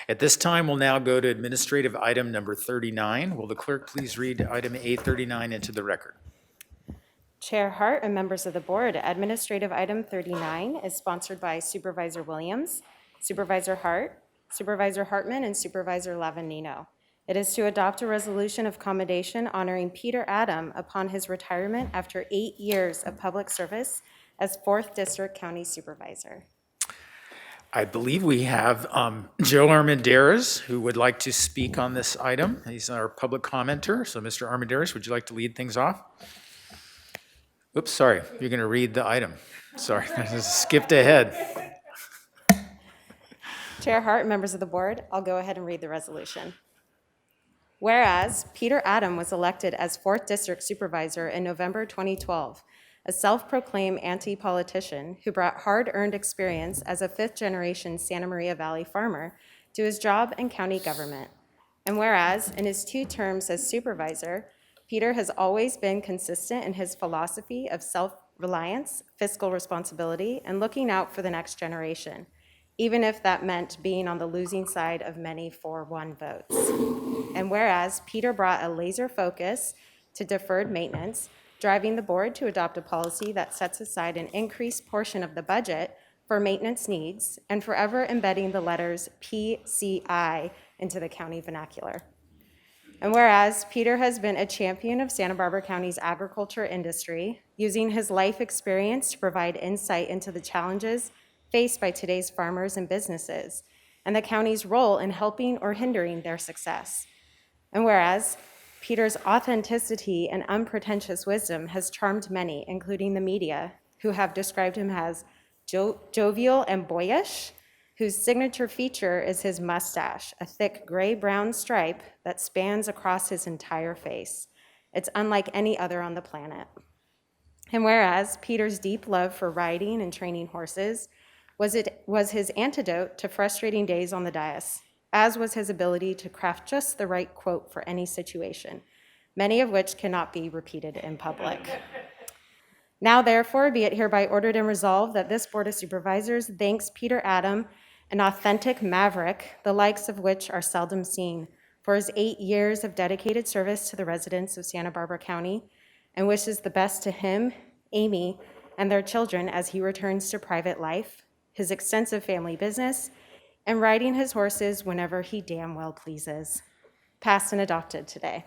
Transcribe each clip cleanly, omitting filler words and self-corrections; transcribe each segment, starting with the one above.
At this time, we'll now go to administrative item number 39. Will the clerk please read item A39 into the record? Chair Hart and members of the board, administrative item 39 is sponsored by Supervisor Williams, Supervisor Hart, Supervisor Hartman, and Supervisor Lavanino. It is to adopt a resolution of commendation honoring Peter Adam upon his retirement after 8 years of public service as 4th District County Supervisor. I believe we have Joe Armendariz, who would like to speak on this item. He's our public commenter. So, Mr. Armendariz, would you like to lead things off? Oops, sorry. You're going to read the item. Sorry, I just skipped ahead. Chair Hart and members of the board, I'll go ahead and read the resolution. Whereas Peter Adam was elected as 4th District Supervisor in November 2012, a self-proclaimed anti-politician who brought hard-earned experience as a fifth-generation Santa Maria Valley farmer to his job in county government. And whereas, in his 2 terms as supervisor, Peter has always been consistent in his philosophy of self-reliance, fiscal responsibility, and looking out for the next generation, even if that meant being on the losing side of many 4-1 votes. And whereas Peter brought a laser focus to deferred maintenance, driving the board to adopt a policy that sets aside an increased portion of the budget for maintenance needs and forever embedding the letters PCI into the county vernacular. And whereas Peter has been a champion of Santa Barbara County's agriculture industry, using his life experience to provide insight into the challenges faced by today's farmers and businesses, and the county's role in helping or hindering their success. And whereas Peter's authenticity and unpretentious wisdom has charmed many, including the media, who have described him as jovial and boyish, whose signature feature is his mustache, a thick gray-brown stripe that spans across his entire face. It's unlike any other on the planet. And whereas Peter's deep love for riding and training horses was his antidote to frustrating days on the dais, as was his ability to craft just the right quote for any situation, many of which cannot be repeated in public. Now, therefore, be it hereby ordered and resolved that this Board of Supervisors thanks Peter Adam, an authentic maverick, the likes of which are seldom seen, for his 8 years of dedicated service to the residents of Santa Barbara County, and wishes the best to him, Amy, and their children as he returns to private life, his extensive family business, and riding his horses whenever he damn well pleases. Passed and adopted today.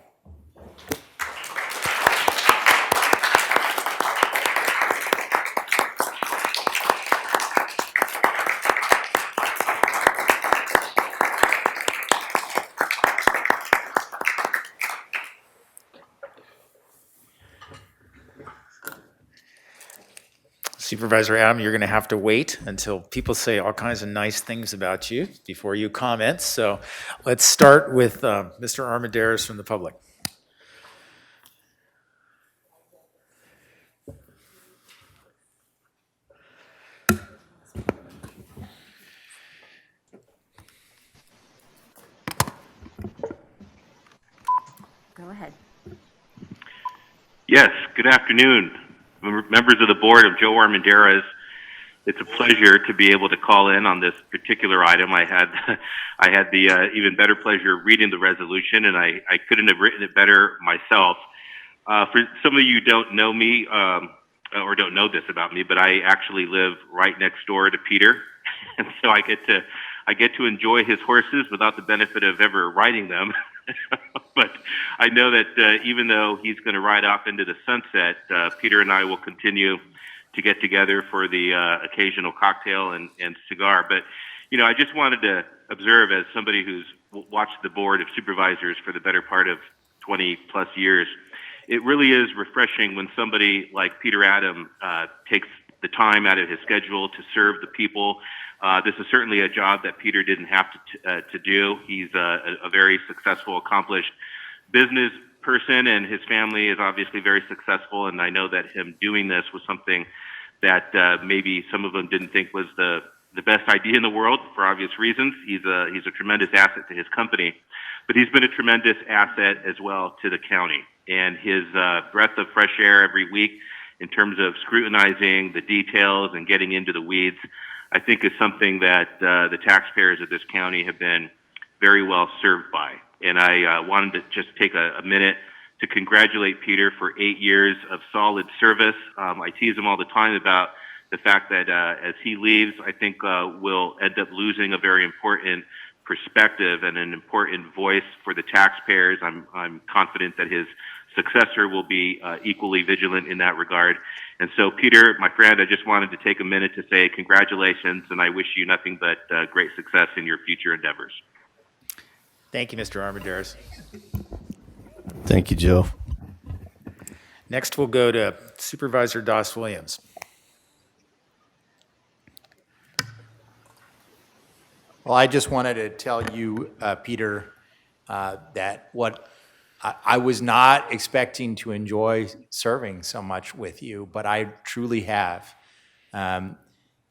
Supervisor Adam, you're going to have to wait until people say all kinds of nice things about you before you comment. So let's start with Mr. Armendariz from the public. Go ahead. Yes, good afternoon, members of the board of Joe Armendariz. It's a pleasure to be able to call in on this particular item. I had the even better pleasure of reading the resolution, and I couldn't have written it better myself. For some of you who don't know me or don't know this about me, but I actually live right next door to Peter, and so I get to enjoy his horses without the benefit of ever riding them. But I know that even though he's going to ride off into the sunset, Peter and I will continue to get together for the occasional cocktail and cigar. But, you know, I just wanted to observe, as somebody who's watched the board of supervisors for the better part of 20 plus years, it really is refreshing when somebody like Peter Adam takes the time out of his schedule to serve the people. This is certainly a job that Peter didn't have to do. He's a very successful, accomplished business person, and his family is obviously very successful. And I know that him doing this was something that maybe some of them didn't think was the best idea in the world for obvious reasons. He's a tremendous asset to his company, but he's been a tremendous asset as well to the county. And his breath of fresh air every week in terms of scrutinizing the details and getting into the weeds, I think is something that the taxpayers of this county have been very well served by. And I wanted to just take a minute to congratulate Peter for 8 years of solid service. I tease him all the time about the fact that as he leaves, I think we'll end up losing a very important perspective and an important voice for the taxpayers. I'm confident that his successor will be equally vigilant in that regard. And so, Peter, my friend, I just wanted to take a minute to say congratulations, and I wish you nothing but great success in your future endeavors. Thank you, Mr. Armendariz. Thank you, Joe. Next, we'll go to Supervisor Doss Williams. Well, I just wanted to tell you, Peter, that what I was not expecting to enjoy serving so much with you, but I truly have.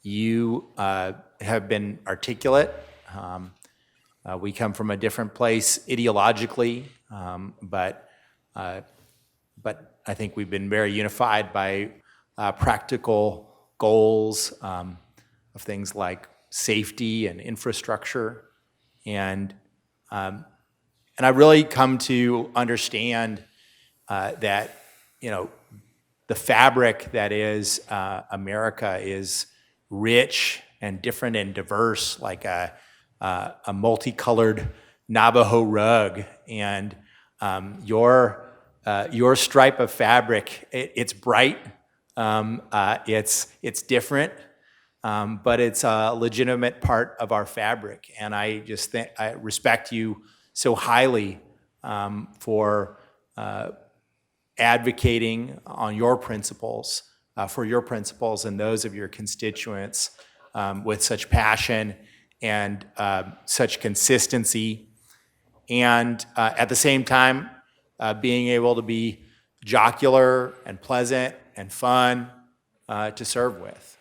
You have been articulate. We come from a different place ideologically, but I think we've been very unified by practical goals of things like safety and infrastructure, and I really come to understand that the fabric that is America is rich and different and diverse, like a multicolored Navajo rug, and your stripe of fabric, it's bright, it's different. But it's a legitimate part of our fabric, and I just think I respect you so highly for advocating on your principles, for your principles and those of your constituents with such passion and such consistency, and at the same time being able to be jocular and pleasant and fun to serve with.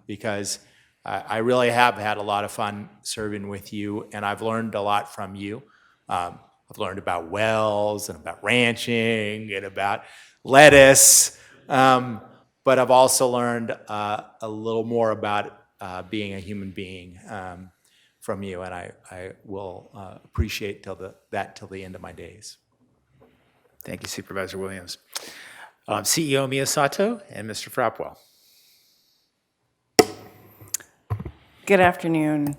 Because I really have had a lot of fun serving with you, and I've learned a lot from you. I've learned about wells and about ranching and about lettuce, but I've also learned a little more about being a human being from you, and I will appreciate that till the end of my days. Thank you, Supervisor Williams. CEO Miyasato and Mr. Frapwell. Good afternoon.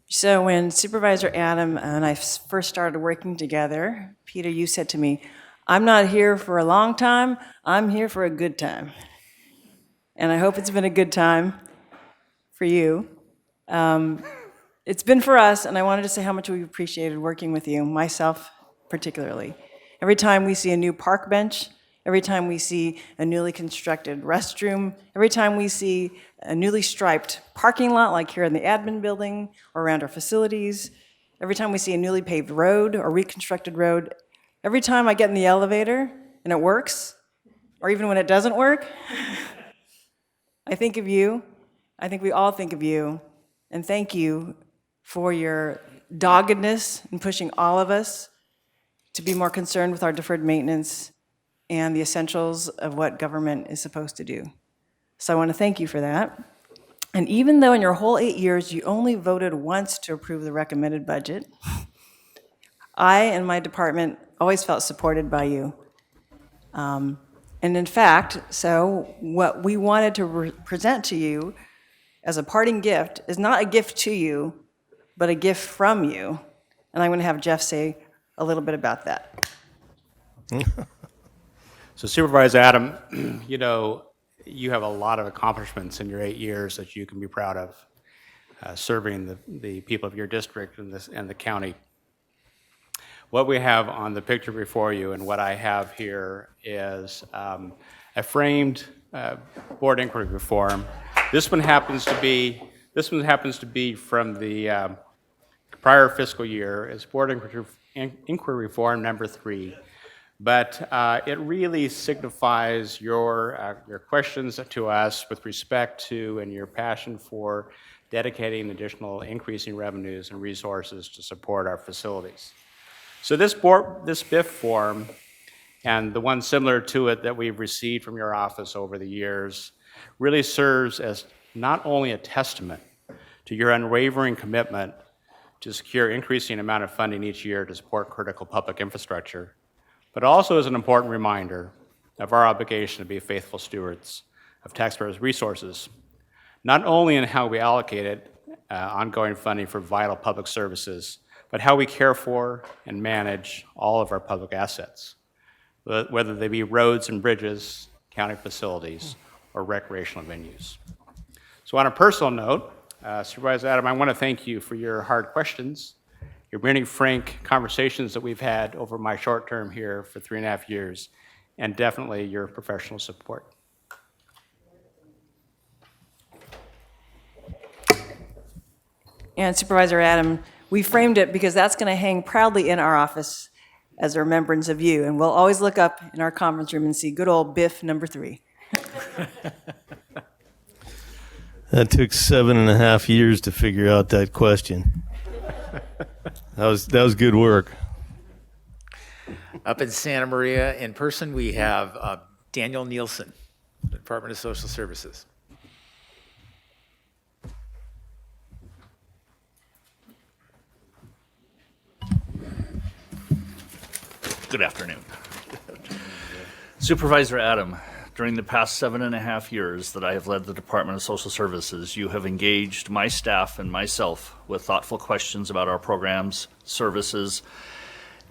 So when Supervisor Adam and I first started working together, Peter, you said to me, "I'm not here for a long time, I'm here for a good time." And I hope it's been a good time for you. It's been for us, and I wanted to say how much we appreciated working with you, myself particularly. Every time we see a new park bench, every time we see a newly constructed restroom, every time we see a newly striped parking lot like here in the admin building or around our facilities, every time we see a newly paved road or reconstructed road, every time I get in the elevator and it works, or even when it doesn't work, I think of you. I think we all think of you. And thank you for your doggedness in pushing all of us to be more concerned with our deferred maintenance and the essentials of what government is supposed to do. So I want to thank you for that. And even though in your whole 8 years you only voted once to approve the recommended budget, I and my department always felt supported by you. And in fact, so what we wanted to present to you as a parting gift is not a gift to you, but a gift from you. And I'm going to have Jeff say a little bit about that. So Supervisor Adam, you have a lot of accomplishments in your 8 years that you can be proud of, serving the people of your district and the county. What we have on the picture before you and what I have here is a framed board inquiry reform. This one happens to be from the prior fiscal year. It's board inquiry reform number 3. But it really signifies your questions to us with respect to and your passion for dedicating additional increasing revenues and resources to support our facilities. So this BIF form and the one similar to it that we've received from your office over the years really serves as not only a testament to your unwavering commitment to secure increasing amount of funding each year to support critical public infrastructure, but also as an important reminder of our obligation to be faithful stewards of taxpayers' resources, not only in how we allocate ongoing funding for vital public services, but how we care for and manage all of our public assets, whether they be roads and bridges, county facilities, or recreational venues. So on a personal note, Supervisor Adam, I want to thank you for your hard questions, your many frank conversations that we've had over my short term here for 3.5 years, and definitely your professional support. And Supervisor Adam, we framed it because that's going to hang proudly in our office as a remembrance of you. And we'll always look up in our conference room and see good old Biff number 3. That took 7.5 years to figure out that question. That was good work. Up in Santa Maria, in person, we have Daniel Nielsen, Department of Social Services. Good afternoon. Supervisor Adam, during the past 7.5 years that I have led the Department of Social Services, you have engaged my staff and myself with thoughtful questions about our programs, services,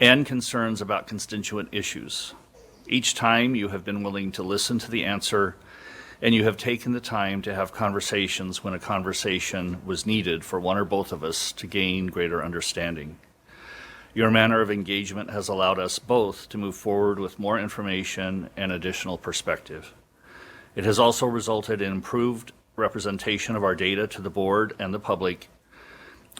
and concerns about constituent issues. Each time you have been willing to listen to the answer, and you have taken the time to have conversations when a conversation was needed for one or both of us to gain greater understanding. Your manner of engagement has allowed us both to move forward with more information and additional perspective. It has also resulted in improved representation of our data to the board and the public,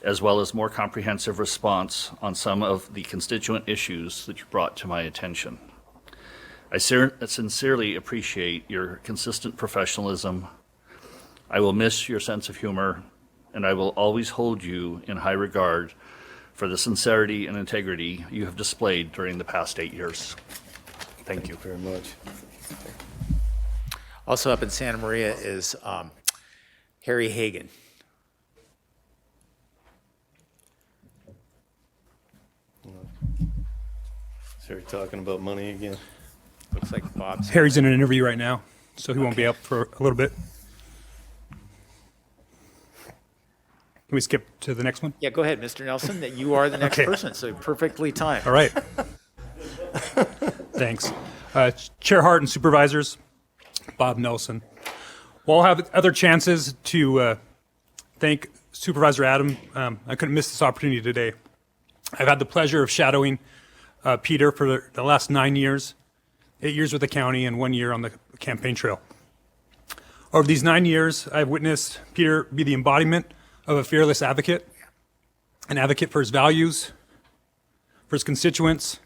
as well as more comprehensive response on some of the constituent issues that you brought to my attention. I sincerely appreciate your consistent professionalism. I will miss your sense of humor, and I will always hold you in high regard for the sincerity and integrity you have displayed during the past 8 years. Thank you Very much. Also up in Santa Maria is Harry Hagan. So you're talking about money again? Looks like Bob's. Harry's in an interview right now, so he won't be up for a little bit. Can we skip to the next one? Yeah, go ahead, Mr. Nelson, that you are the next Okay. person, so perfectly timed. All right. Thanks. Chair Hart and supervisors, Bob Nelson. We'll have other chances to thank Supervisor Adam. I couldn't miss this opportunity today. I've had the pleasure of shadowing Peter for the last 9 years, 8 years with the county and 1 year on the campaign trail. Over these 9 years, I've witnessed Peter be the embodiment of a fearless advocate, an advocate for his values, for his constituents,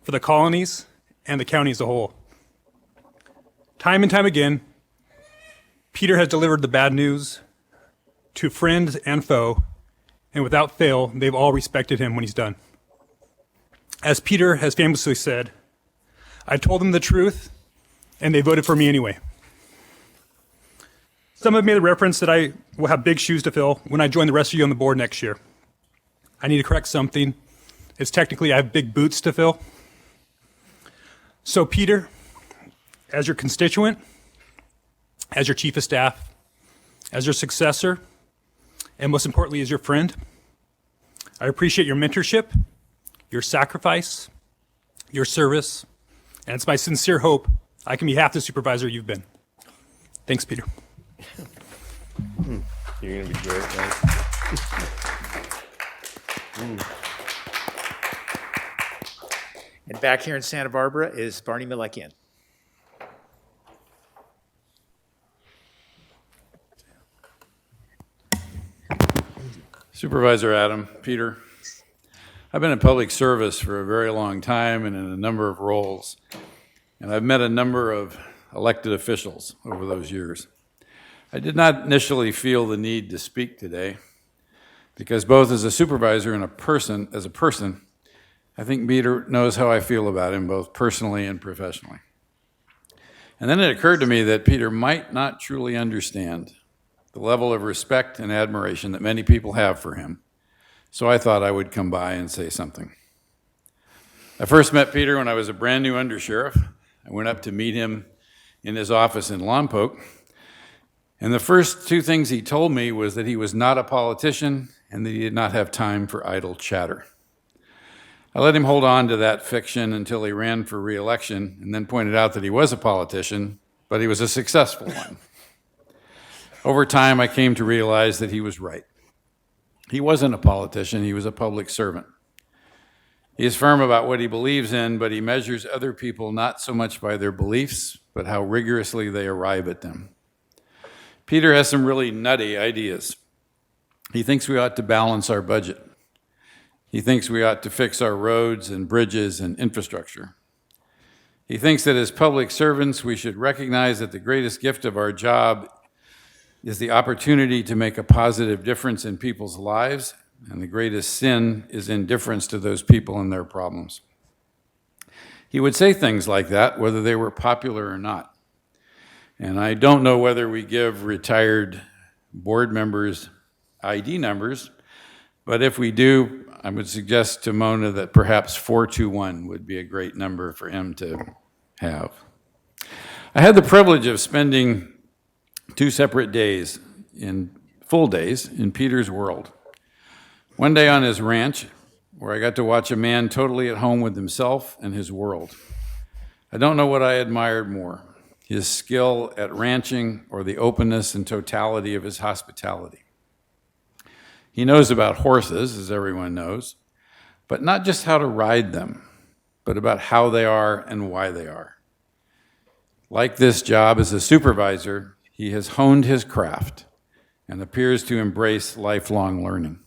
for the colonies, and the county as a whole. Time and time again, Peter has delivered the bad news to friend and foe, and without fail, they've all respected him when he's done. As Peter has famously said, I told them the truth, and they voted for me anyway. Some have made the reference that I will have big shoes to fill when I join the rest of you on the board next year. I need to correct something. It's technically I have big boots to fill. So Peter, as your constituent, as your chief of staff, as your successor, and most importantly, as your friend, I appreciate your mentorship, your sacrifice, your service, and it's my sincere hope I can be half the supervisor you've been. Thanks, Peter. You're going to be great, man. And back here in Santa Barbara is Barney Malekian. Supervisor Adam, Peter, I've been in public service for a very long time and in a number of roles, and I've met a number of elected officials over those years. I did not initially feel the need to speak today because both as a supervisor and as a person, I think Peter knows how I feel about him both personally and professionally. And then it occurred to me that Peter might not truly understand the level of respect and admiration that many people have for him. So I thought I would come by and say something. I first met Peter when I was a brand new undersheriff. I went up to meet him in his office in Lompoc. And the first two things he told me was that he was not a politician and that he did not have time for idle chatter. I let him hold on to that fiction until he ran for re-election and then pointed out that he was a politician, but he was a successful one. Over time, I came to realize that he was right. He wasn't a politician, he was a public servant. He is firm about what he believes in, but he measures other people not so much by their beliefs, but how rigorously they arrive at them. Peter has some really nutty ideas. He thinks we ought to balance our budget. He thinks we ought to fix our roads and bridges and infrastructure. He thinks that as public servants, we should recognize that the greatest gift of our job is the opportunity to make a positive difference in people's lives, and the greatest sin is indifference to those people and their problems. He would say things like that, whether they were popular or not. And I don't know whether we give retired board members ID numbers, but if we do, I would suggest to Mona that perhaps 421 would be a great number for him to have. I had the privilege of spending 2 separate days, full days, in Peter's world. One day on his ranch, where I got to watch a man totally at home with himself and his world. I don't know what I admired more, his skill at ranching or the openness and totality of his hospitality. He knows about horses, as everyone knows, but not just how to ride them, but about how they are and why they are. Like this job as a supervisor, he has honed his craft and appears to embrace lifelong learning.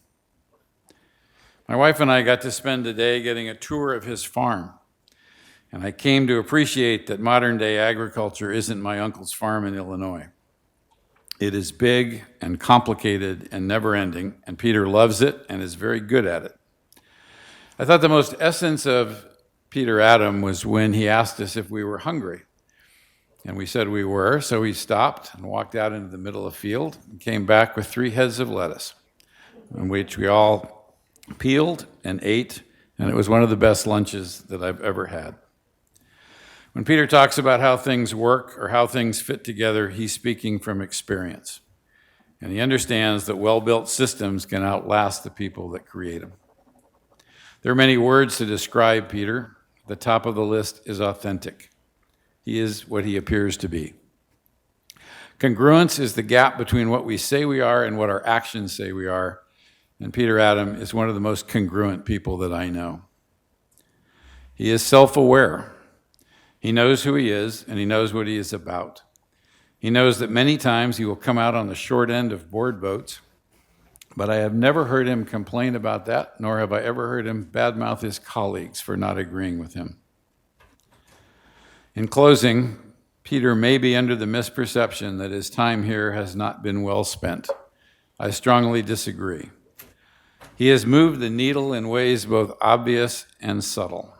My wife and I got to spend a day getting a tour of his farm, and I came to appreciate that modern-day agriculture isn't my uncle's farm in Illinois. It is big and complicated and never-ending, and Peter loves it and is very good at it. I thought the most essence of Peter Adam was when he asked us if we were hungry. And we said we were, so he stopped and walked out into the middle of the field and came back with 3 heads of lettuce, in which we all peeled and ate, and it was one of the best lunches that I've ever had. When Peter talks about how things work or how things fit together, he's speaking from experience. And he understands that well-built systems can outlast the people that create them. There are many words to describe Peter. The top of the list is authentic. He is what he appears to be. Congruence is the gap between what we say we are and what our actions say we are. And Peter Adam is one of the most congruent people that I know. He is self-aware. He knows who he is, and he knows what he is about. He knows that many times he will come out on the short end of board votes, but I have never heard him complain about that, nor have I ever heard him badmouth his colleagues for not agreeing with him. In closing, Peter may be under the misperception that his time here has not been well spent. I strongly disagree. He has moved the needle in ways both obvious and subtle.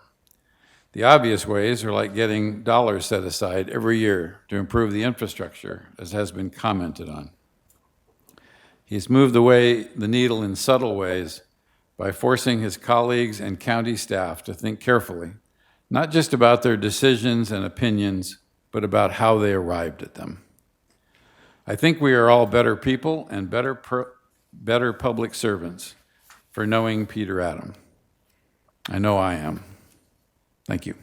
The obvious ways are like getting dollars set aside every year to improve the infrastructure, as has been commented on. He's moved the needle in subtle ways by forcing his colleagues and county staff to think carefully, not just about their decisions and opinions, but about how they arrived at them. I think we are all better people and better public servants for knowing Peter Adam. I know I am. Thank you.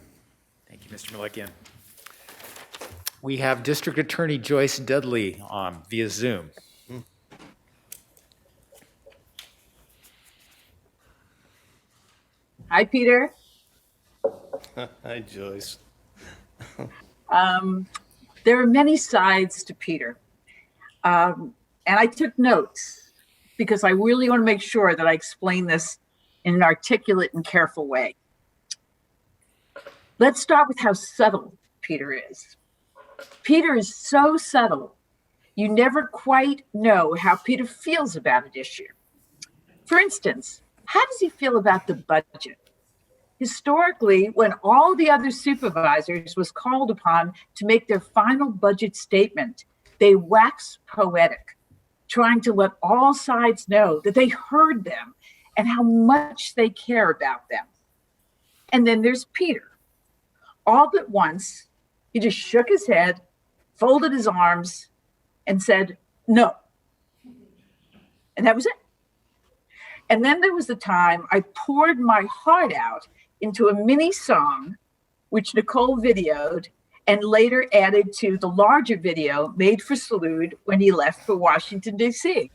Thank you, Mr. Malikian. We have District Attorney Joyce Dudley on via Zoom. Hi, Peter. Hi, Joyce. There are many sides to Peter. And I took notes because I really want to make sure that I explain this in an articulate and careful way. Let's start with how subtle Peter is. Peter is so subtle, you never quite know how Peter feels about an issue. For instance, how does he feel about the budget? Historically, when all the other supervisors was called upon to make their final budget statement, they wax poetic. trying to let all sides know that they heard them and how much they care about them. And then there's Peter. All at once, he just shook his head, folded his arms, and said, no. And that was it. And then there was the time I poured my heart out into a mini song, which Nicole videoed and later added to the larger video made for Salud when he left for Washington, D.C.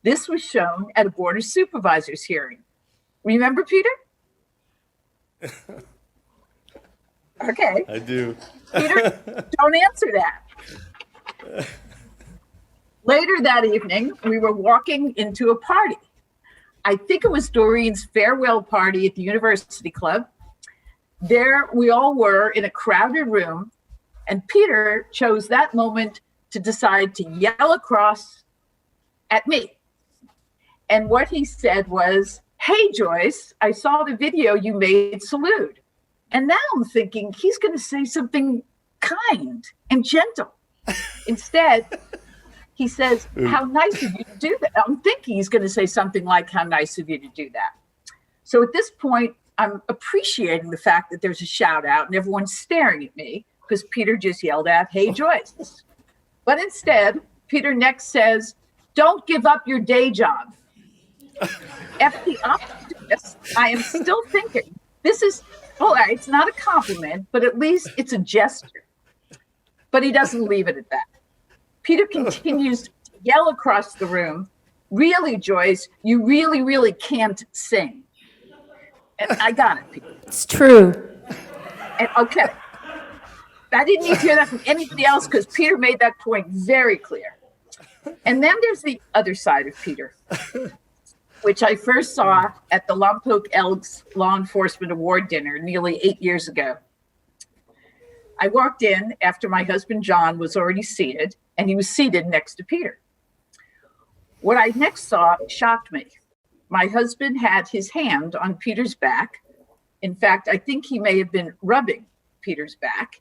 This was shown at a Board of Supervisors hearing. Remember, Peter? Okay. I do. Peter, don't answer that. Later that evening, we were walking into a party. I think it was Doreen's farewell party at the University Club. There we all were in a crowded room, and Peter chose that moment to decide to yell across at me. And what he said was, hey, Joyce, I saw the video you made, Salute. And now I'm thinking he's going to say something kind and gentle. Instead, he says, how nice of you to do that. I'm thinking he's going to say something like, how nice of you to do that. So at this point, I'm appreciating the fact that there's a shout out and everyone's staring at me because Peter just yelled out, hey, Joyce. But instead, Peter next says, don't give up your day job. F the optimist, I am still thinking, this is, all right, it's not a compliment, but at least it's a gesture. But he doesn't leave it at that. Peter continues to yell across the room, really, Joyce, you really, really can't sing. And I got it, Peter. It's true. And okay. I didn't need to hear that from anybody else because Peter made that point very clear. And then there's the other side of Peter, which I first saw at the Lompoc Elks Law Enforcement Award dinner nearly 8 years ago. I walked in after my husband, John, was already seated, and he was seated next to Peter. What I next saw shocked me. My husband had his hand on Peter's back. In fact, I think he may have been rubbing Peter's back.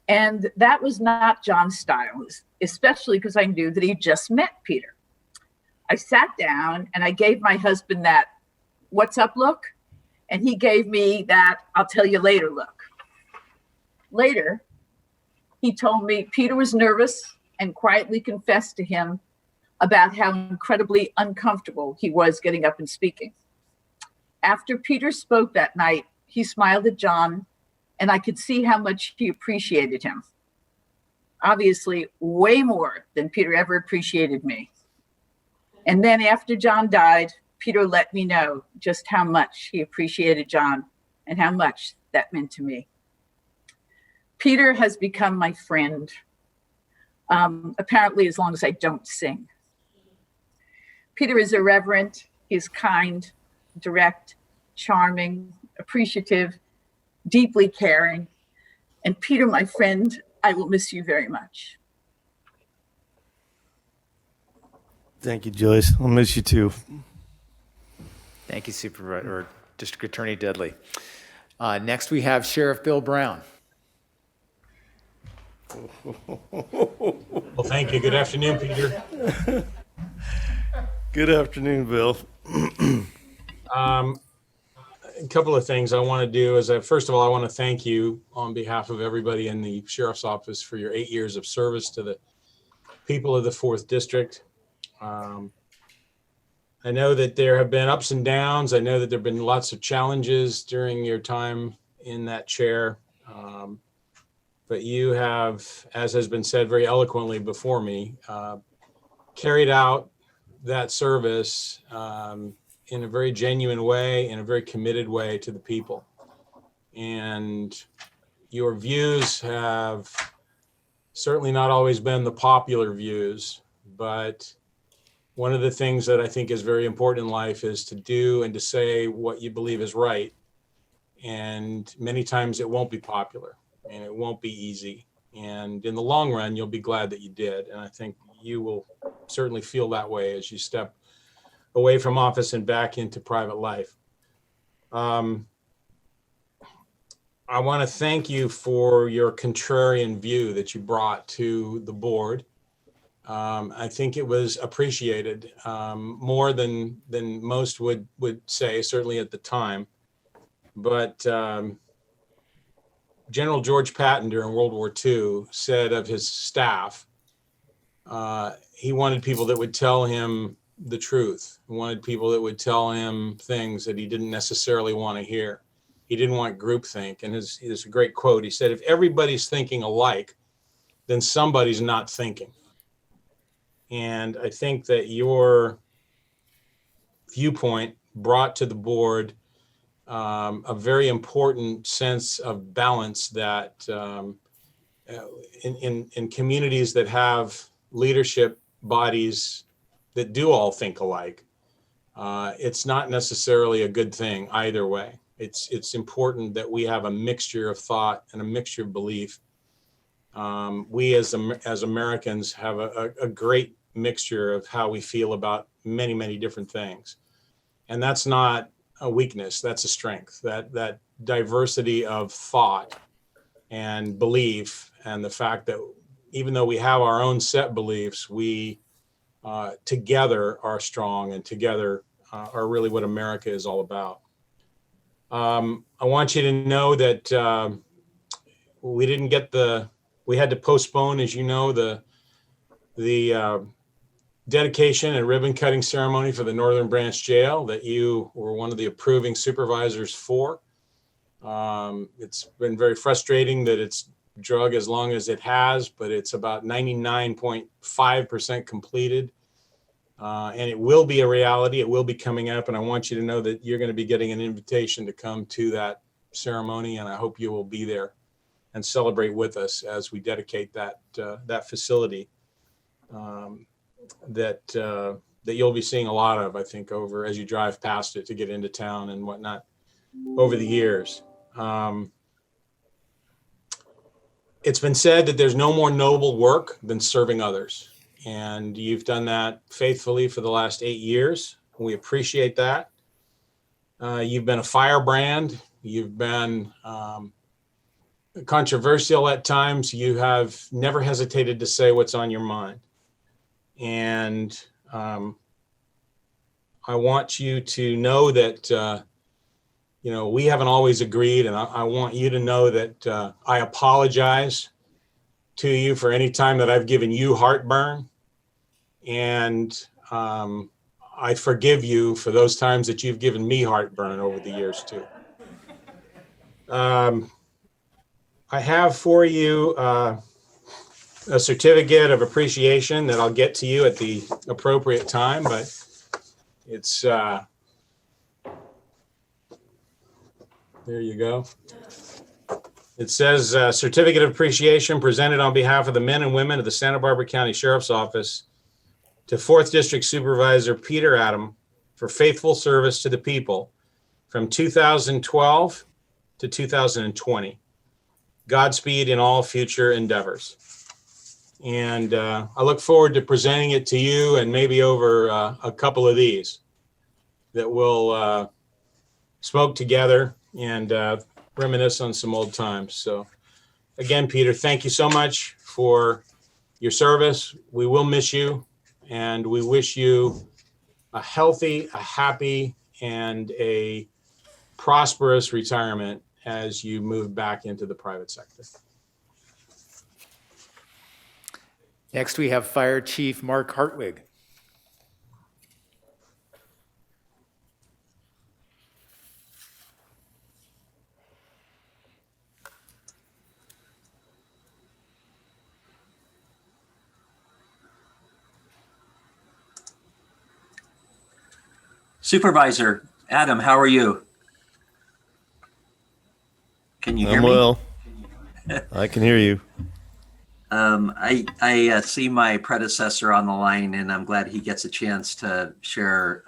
And that was not John's style, especially because I knew that he just met Peter. I sat down and I gave my husband that what's up look, and he gave me that I'll tell you later look. Later, he told me Peter was nervous and quietly confessed to him about how incredibly uncomfortable he was getting up and speaking. After Peter spoke that night, he smiled at John, and I could see how much he appreciated him. Obviously, way more than Peter ever appreciated me. And then after John died, Peter let me know just how much he appreciated John and how much that meant to me. Peter has become my friend, apparently as long as I don't sing. Peter is irreverent, he's kind, direct, charming, appreciative, deeply caring. And Peter, my friend, I will miss you very much. Thank you, Joyce. I'll miss you too. Thank you, Supervisor or District Attorney Dudley. Next, we have Sheriff Bill Brown. Well, thank you. Good afternoon, Peter. Good afternoon, Bill. A couple of things I want to do is first of all, I want to thank you on behalf of everybody in the Sheriff's Office for your 8 years of service to the people of the 4th District. I know that there have been ups and downs. I know that there have been lots of challenges during your time in that chair. But you have, as has been said very eloquently before me, carried out that service in a very genuine way, in a very committed way to the people. And your views have certainly not always been the popular views, but one of the things that I think is very important in life is to do and to say what you believe is right. And many times it won't be popular and it won't be easy. And in the long run, you'll be glad that you did. And I think you will certainly feel that way as you step away from office and back into private life. I want to thank you for your contrarian view that you brought to the board. I think it was appreciated more than most would say, certainly at the time. But General George Patton during World War II said of his staff, he wanted people that would tell him the truth. He wanted people that would tell him things that he didn't necessarily want to hear. He didn't want groupthink. And his a great quote. He said, if everybody's thinking alike, then somebody's not thinking. And I think that your viewpoint brought to the board a very important sense of balance that in communities that have leadership bodies that do all think alike, it's not necessarily a good thing either way. It's important that we have a mixture of thought and a mixture of belief. We as Americans have a great mixture of how we feel about many, many different things. And that's not a weakness, that's a strength. That diversity of thought and belief, and the fact that even though we have our own set beliefs, we together are strong, and together are really what America is all about. I want you to know that we had to postpone, as you know, the dedication and ribbon cutting ceremony for the Northern Branch Jail that you were one of the approving supervisors for. It's been very frustrating that it's drug as long as it has, but it's about 99.5% completed. And it will be a reality. It will be coming up. And I want you to know that you're going to be getting an invitation to come to that ceremony. And I hope you will be there and celebrate with us as we dedicate that facility that you'll be seeing a lot of, I think, over as you drive past it to get into town and whatnot over the years. It's been said that there's no more noble work than serving others. And you've done that faithfully for the last 8 years. We appreciate that. You've been a firebrand. You've been controversial at times. You have never hesitated to say what's on your mind. And I want you to know that, we haven't always agreed. And I want you to know that I apologize to you for any time that I've given you heartburn. And I forgive you for those times that you've given me heartburn over the years too. I have for you a certificate of appreciation that I'll get to you at the appropriate time, but it's, there you go. It says, Certificate of Appreciation presented on behalf of the men and women of the Santa Barbara County Sheriff's Office to 4th District Supervisor Peter Adam for faithful service to the people from 2012 to 2020. Godspeed in all future endeavors. And I look forward to presenting it to you and maybe over a couple of these that we'll smoke together and reminisce on some old times. So again, Peter, thank you so much for your service. We will miss you, and we wish you a healthy, a happy, and a prosperous retirement as you move back into the private sector. Next, we have Fire Chief Mark Hartwig. Supervisor Adam, how are you? Can you hear me? I'm well. I can hear you. I see my predecessor on the line, and I'm glad he gets a chance to share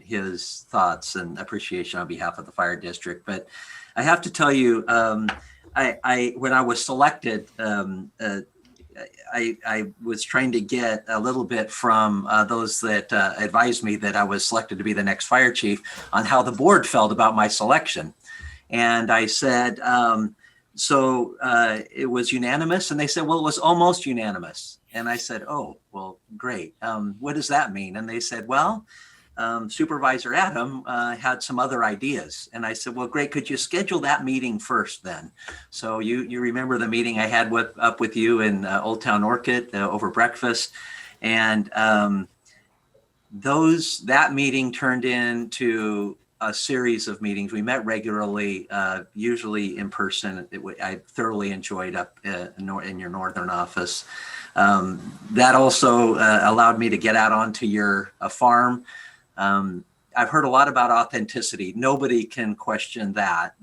his thoughts and appreciation on behalf of the fire district. But I have to tell you, when I was selected, I was trying to get a little bit from those that advised me that I was selected to be the next fire chief on how the board felt about my selection. And I said, it was unanimous, and they said, well, it was almost unanimous. And I said, oh, well, great. What does that mean? And they said, well, Supervisor Adam had some other ideas. And I said, well, great. Could you schedule that meeting first then? So you remember the meeting I had up with you in Old Town Orchid over breakfast. And that meeting turned into a series of meetings. We met regularly, usually in person. I thoroughly enjoyed up in your northern office. That also allowed me to get out onto your farm. I've heard a lot about authenticity. Nobody can question that,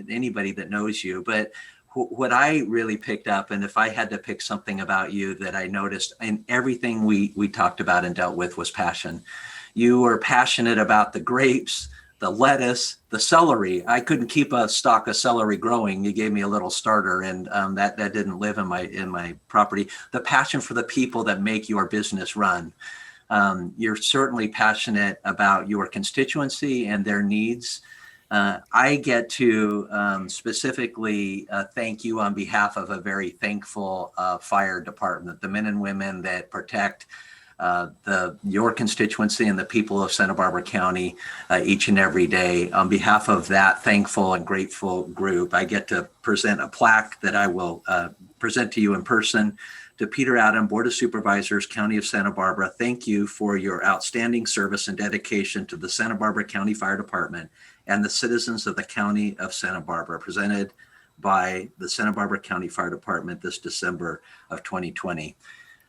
anybody that knows you. But what I really picked up, and if I had to pick something about you that I noticed in everything we talked about and dealt with, was passion. You were passionate about the grapes, the lettuce, the celery. I couldn't keep a stalk of celery growing. You gave me a little starter, and that didn't live in my property. The passion for the people that make your business run. You're certainly passionate about your constituency and their needs. I get to specifically thank you on behalf of a very thankful fire department, the men and women that protect your constituency and the people of Santa Barbara County each and every day. On behalf of that thankful and grateful group, I get to present a plaque that I will present to you in person. To Peter Adam, Board of Supervisors, County of Santa Barbara, thank you for your outstanding service and dedication to the Santa Barbara County Fire Department and the citizens of the County of Santa Barbara, presented by the Santa Barbara County Fire Department this December of 2020.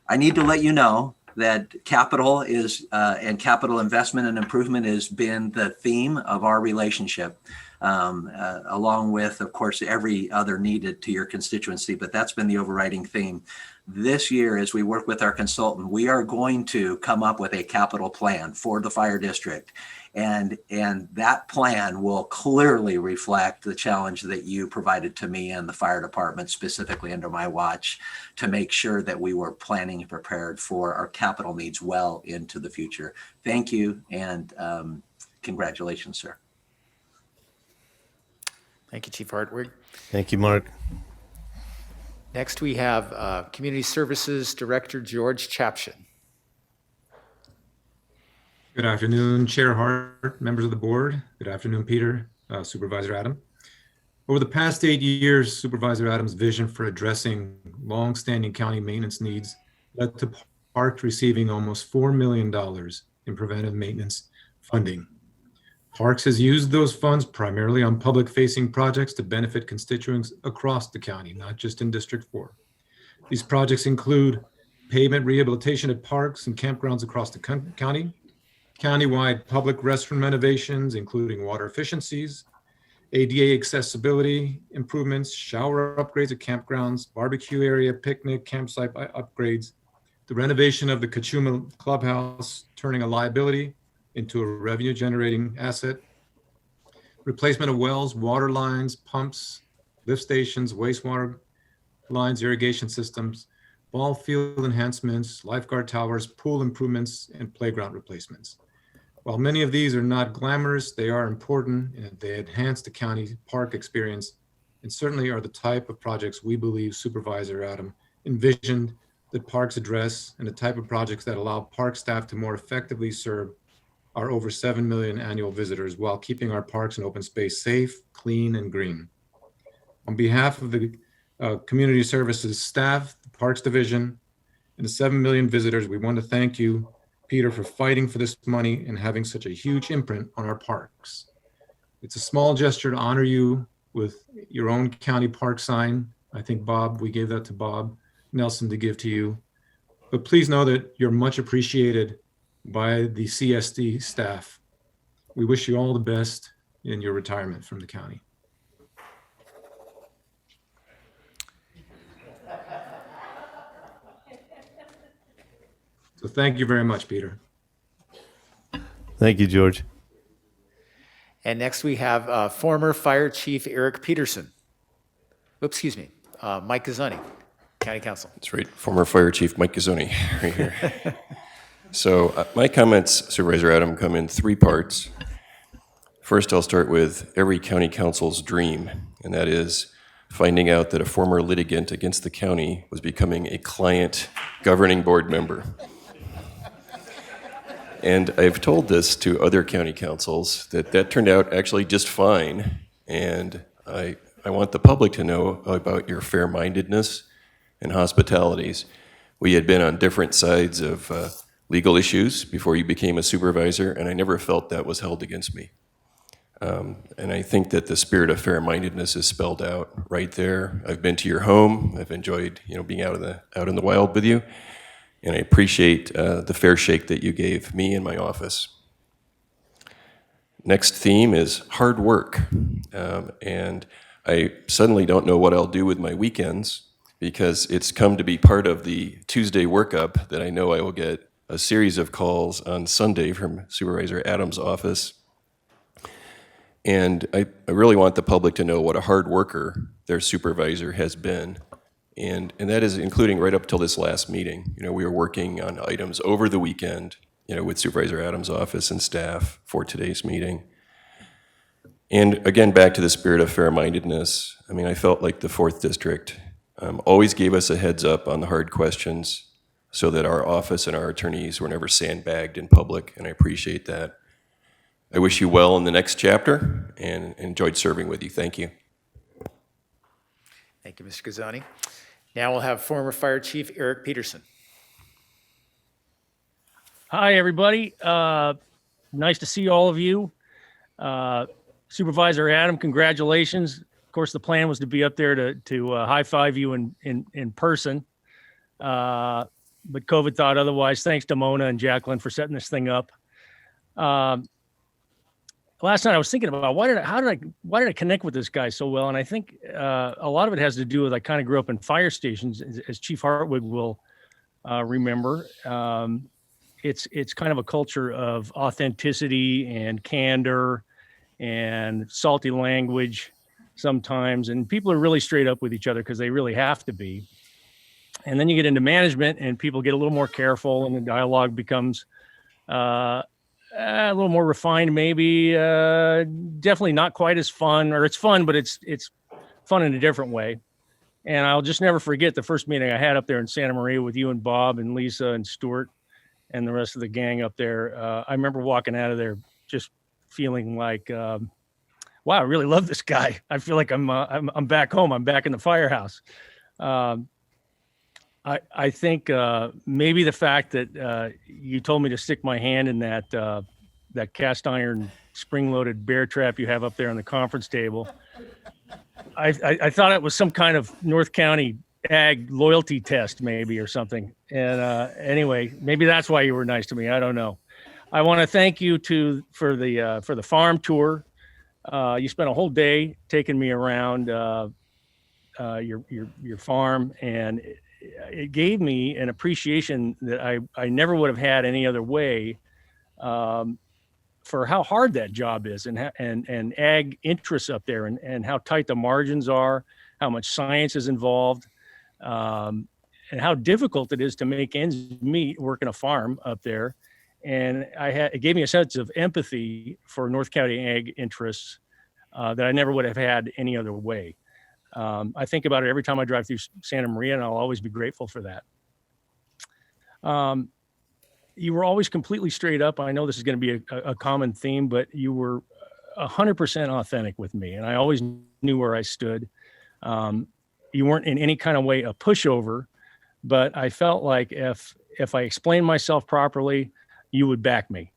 I need to let you know that capital and capital investment and improvement has been the theme of our relationship, along with, of course, every other needed to your constituency, but that's been the overriding theme. This year, as we work with our consultant, we are going to come up with a capital plan for the fire district. And that plan will clearly reflect the challenge that you provided to me and the fire department, specifically under my watch, to make sure that we were planning and prepared for our capital needs well into the future. Thank you, and congratulations, sir. Thank you, Chief Hartwig. Thank you, Mark. Next, we have Community Services Director George Chapshin. Good afternoon, Chair Hart, members of the board. Good afternoon, Peter, Supervisor Adam. Over the past 8 years, Supervisor Adams' vision for addressing long-standing county maintenance needs led to Parks receiving almost $4 million in preventive maintenance funding. Parks has used those funds primarily on public-facing projects to benefit constituents across the county, not just in District 4. These projects include pavement rehabilitation at parks and campgrounds across the county, countywide public restroom renovations, including water efficiencies, ADA accessibility improvements, shower upgrades at campgrounds, barbecue area, picnic, campsite upgrades, the renovation of the Kachuma Clubhouse, turning a liability into a revenue-generating asset, replacement of wells, water lines, pumps, lift stations, wastewater lines, irrigation systems, ball field enhancements, lifeguard towers, pool improvements, and playground replacements. While many of these are not glamorous, they are important and they enhance the county park experience and certainly are the type of projects we believe Supervisor Adam envisioned that parks address, and the type of projects that allow park staff to more effectively serve our over 7 million annual visitors while keeping our parks and open space safe, clean, and green. On behalf of the Community Services staff, the Parks Division, and the 7 million visitors, we want to thank you, Peter, for fighting for this money and having such a huge imprint on our parks. It's a small gesture to honor you with your own county park sign. I think we gave that to Bob Nelson to give to you. But please know that you're much appreciated by the CSD staff. We wish you all the best in your retirement from the county. So thank you very much, Peter. Thank you, George. And next we have former Fire Chief Eric Peterson. Oops, excuse me, Mike Gazzoni, County Council. That's right, former Fire Chief Mike Gazzoni, right here. So my comments, Supervisor Adam, come in 3 parts. First, I'll start with every county council's dream, and that is finding out that a former litigant against the county was becoming a client governing board member. And I've told this to other county councils that turned out actually just fine. And I want the public to know about your fair-mindedness and hospitalities. We had been on different sides of legal issues before you became a supervisor, and I never felt that was held against me. And I think that the spirit of fair-mindedness is spelled out right there. I've been to your home. I've enjoyed, being out in the wild with you. And I appreciate the fair shake that you gave me in my office. Next theme is hard work. And I suddenly don't know what I'll do with my weekends because it's come to be part of the Tuesday workup that I know I will get a series of calls on Sunday from Supervisor Adams' office. And I really want the public to know what a hard worker their supervisor has been. And that is including right up till this last meeting. We were working on items over the weekend, with Supervisor Adams' office and staff for today's meeting. And again, back to the spirit of fair-mindedness, I felt like the 4th District always gave us a heads up on the hard questions so that our office and our attorneys were never sandbagged in public, and I appreciate that. I wish you well in the next chapter and enjoyed serving with you. Thank you. Thank you, Mr. Ghazzani. Now we'll have former Fire Chief Eric Peterson. Hi, everybody. Nice to see all of you. Supervisor Adam, congratulations. Of course, the plan was to be up there to high-five you in person. But COVID thought otherwise. Thanks to Mona and Jacqueline for setting this thing up. Last night I was thinking about why did I connect with this guy so well? And I think a lot of it has to do with I kind of grew up in fire stations, as Chief Hartwig will remember. It's kind of a culture of authenticity and candor and salty language sometimes, and people are really straight up with each other because they really have to be. And then you get into management, and people get a little more careful, and the dialogue becomes a little more refined, maybe. Definitely not quite as fun, or it's fun, but it's fun in a different way. And I'll just never forget the first meeting I had up there in Santa Maria with you and Bob and Lisa and Stuart and the rest of the gang up there. I remember walking out of there just feeling like, wow, I really love this guy. I feel like I'm back home. I'm back in the firehouse. I think maybe the fact that you told me to stick my hand in that cast iron spring-loaded bear trap you have up there on the conference table. I thought it was some kind of North County ag loyalty test, maybe, or something. And anyway, maybe that's why you were nice to me. I don't know. I want to thank you for the farm tour. You spent a whole day taking me around your farm, and it gave me an appreciation that I never would have had any other way for how hard that job is and ag interests up there and how tight the margins are, how much science is involved, and how difficult it is to make ends meet working a farm up there. And it gave me a sense of empathy for North County ag interests that I never would have had any other way. I think about it every time I drive through Santa Maria, and I'll always be grateful for that. You were always completely straight up. I know this is going to be a common theme, but you were 100% authentic with me, and I always knew where I stood. You weren't in any kind of way a pushover, but I felt like if I explained myself properly, you would back me.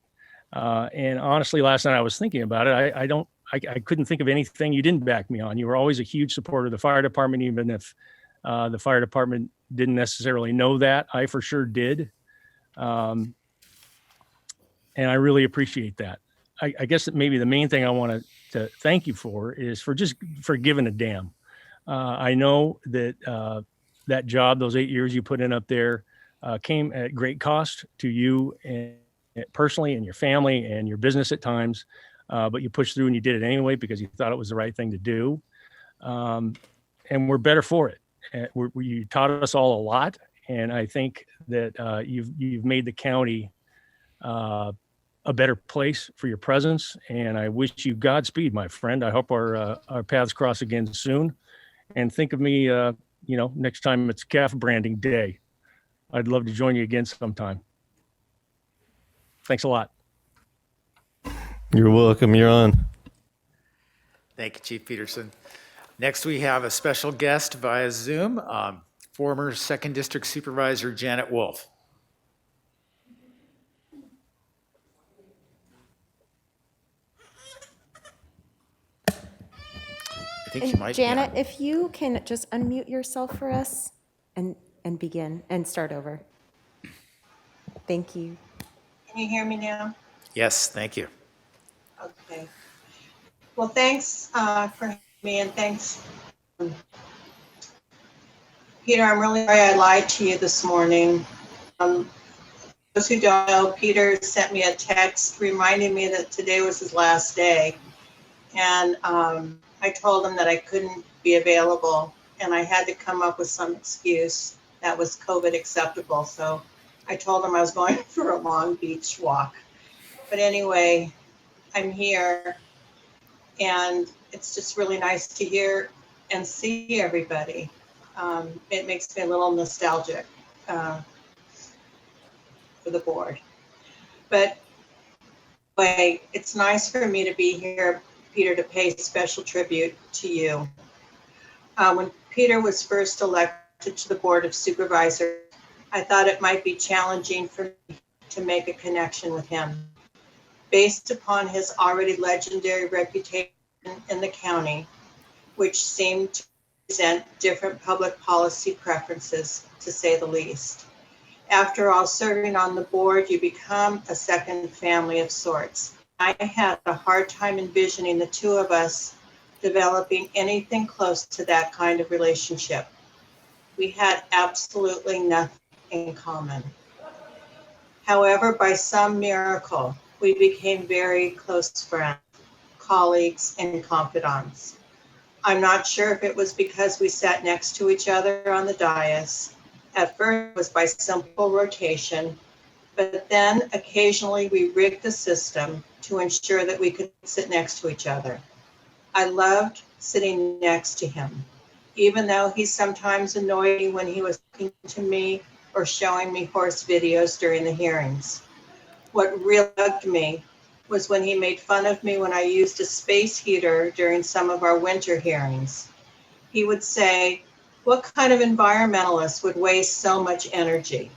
And honestly, last night I was thinking about it. I couldn't think of anything you didn't back me on. You were always a huge supporter of the fire department, even if the fire department didn't necessarily know that. I for sure did. And I really appreciate that. I guess that maybe the main thing I want to thank you for is for giving a damn. I know that that job, those 8 years you put in up there, came at great cost to you and personally and your family and your business at times. But you pushed through and you did it anyway because you thought it was the right thing to do. And we're better for it. You taught us all a lot. And I think that you've made the county a better place for your presence. And I wish you Godspeed, my friend. I hope our paths cross again soon. and think of me, next time it's calf branding day. I'd love to join you again sometime. Thanks a lot. You're welcome. You're on. Thank you, Chief Peterson. Next, we have a special guest via Zoom, former 2nd District Supervisor Janet Wolf. I think she might be Janet, on. if you can just unmute yourself for us and begin and start over. Thank you. Can you hear me now? Yes, thank you. Okay. Well, thanks for having me, and thanks, Peter. I'm really sorry I lied to you this morning. Those who don't know, Peter sent me a text reminding me that today was his last day, and I told him that I couldn't be available, and I had to come up with some excuse that was COVID acceptable. So I told him I was going for a long beach walk. But anyway, I'm here, and it's just really nice to hear and see everybody. It makes me a little nostalgic for the board. But anyway, it's nice for me to be here, Peter, to pay special tribute to you. When Peter was first elected to the Board of Supervisors, I thought it might be challenging for me to make a connection with him. Based upon his already legendary reputation in the county, which seemed to present different public policy preferences, to say the least. After all, serving on the board, you become a second family of sorts. I had a hard time envisioning the two of us developing anything close to that kind of relationship. We had absolutely nothing in common. However, by some miracle, we became very close friends, colleagues, and confidants. I'm not sure if it was because we sat next to each other on the dais. At first, it was by simple rotation, but then occasionally we rigged the system to ensure that we could sit next to each other. I loved sitting next to him, even though he sometimes annoyed me when he was talking to me or showing me horse videos during the hearings. What really bugged me was when he made fun of me when I used a space heater during some of our winter hearings. He would say, "What kind of environmentalist would waste so much energy?"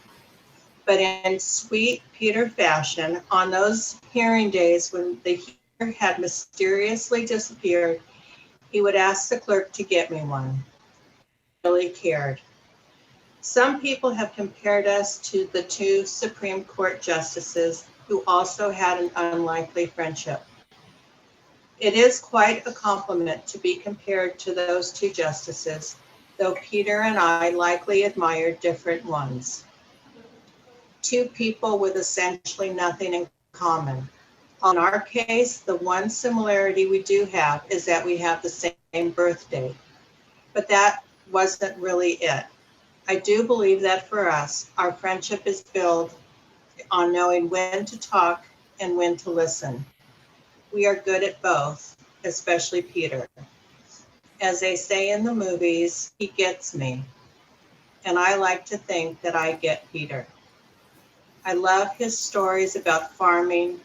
But in sweet Peter fashion, on those hearing days when the heater had mysteriously disappeared, he would ask the clerk to get me one. He really cared. Some people have compared us to the two Supreme Court justices who also had an unlikely friendship. It is quite a compliment to be compared to those two justices, though Peter and I likely admired different ones. Two people with essentially nothing in common. In our case, the one similarity we do have is that we have the same birthday, but that wasn't really it. I do believe that for us, our friendship is built on knowing when to talk and when to listen. We are good at both, especially Peter. As they say in the movies, he gets me. And I like to think that I get Peter. I love his stories about farming,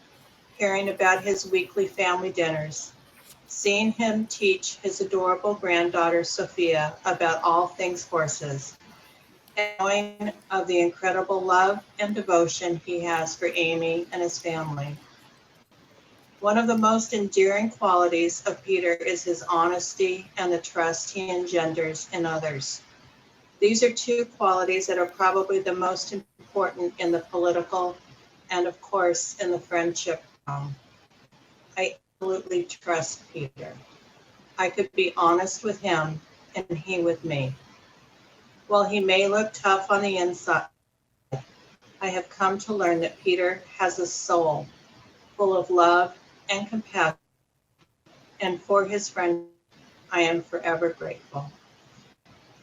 hearing about his weekly family dinners, seeing him teach his adorable granddaughter, Sophia, about all things horses, and knowing of the incredible love and devotion he has for Amy and his family. One of the most endearing qualities of Peter is his honesty and the trust he engenders in others. These are two qualities that are probably the most important in the political and, of course, in the friendship realm. I absolutely trust Peter. I could be honest with him and he with me. While he may look tough on the inside, I have come to learn that Peter has a soul full of love and compassion, and for his friend, I am forever grateful.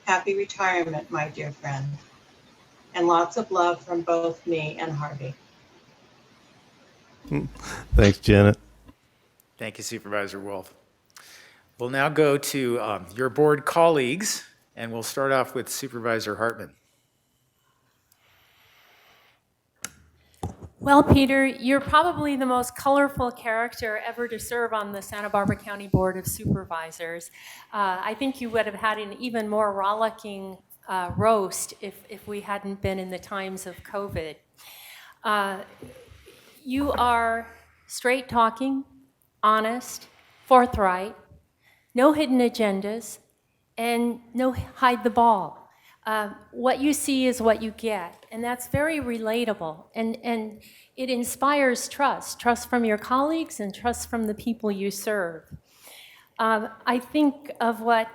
Happy retirement, my dear friend, and lots of love from both me and Harvey. Thanks, Janet. Thank you, Supervisor Wolf. We'll now go to your board colleagues, and we'll start off with Supervisor Hartman. Well, Peter, you're probably the most colorful character ever to serve on the Santa Barbara County Board of Supervisors. I think you would have had an even more rollicking roast if we hadn't been in the times of COVID. You are straight talking, honest, forthright, no hidden agendas, and no hide the ball. What you see is what you get, and that's very relatable, and it inspires trust from your colleagues and trust from the people you serve. I think of what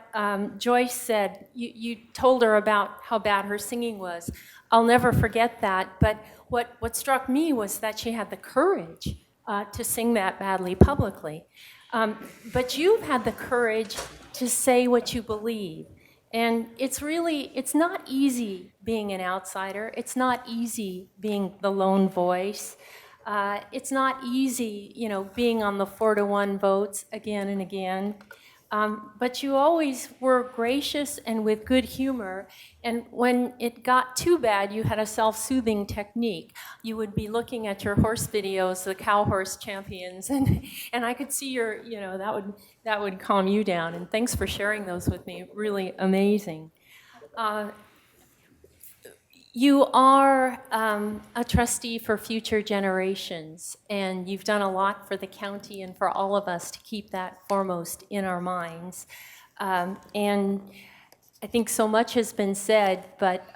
Joyce said. You told her about how bad her singing was. I'll never forget that, but what struck me was that she had the courage to sing that badly publicly. But you've had the courage to say what you believe. And it's not easy being an outsider. It's not easy being the lone voice. It's not easy, being on the 4-to-1 votes again and again. But you always were gracious and with good humor. And when it got too bad, you had a self-soothing technique. You would be looking at your horse videos, the cow horse champions, and I could see that would calm you down. And thanks for sharing those with me. Really amazing. You are a trustee for future generations, and you've done a lot for the county and for all of us to keep that foremost in our minds. And I think so much has been said, but